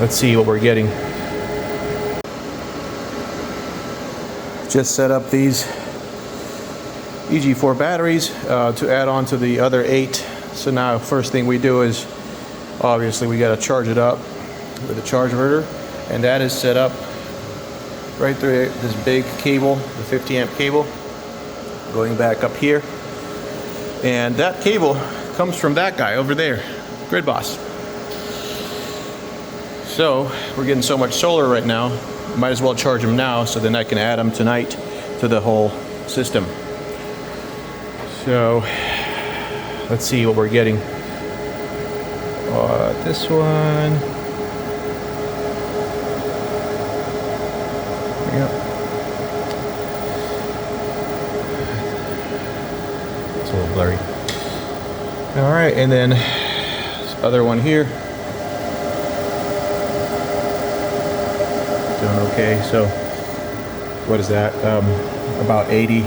let's see what we're getting. Just set up these EG4 batteries to add on to the other 8. So now first thing we do is obviously we got to charge it up with a charge inverter, and that is set up right through this big cable, the 50 amp cable, going back up here. And that cable comes from that guy over there, Grid Boss. So we're getting so much solar right now, might as well charge them now so then I can add them tonight to the whole system. So let's see what we're getting. This one. Yep. It's a little blurry. All right, and then this other one here. Doing okay. So what is that? About 80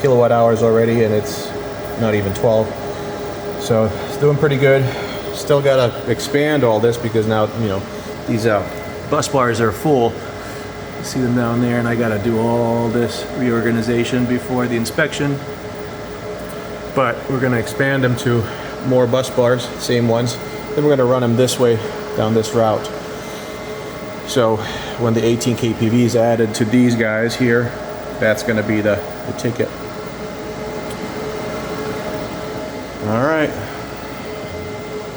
kilowatt hours already, and it's not even 12. So it's doing pretty good. Still gotta expand all this because now, you know, these bus bars are full. You see them down there, and I gotta do all this reorganization before the inspection. But we're gonna expand them to more bus bars, same ones. Then we're gonna run them this way down this route. So when the 18 kPV is added to these guys here, that's gonna be the ticket. All right.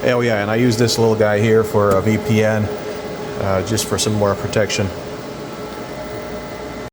Oh yeah, and I use this little guy here for a VPN, just for some more protection.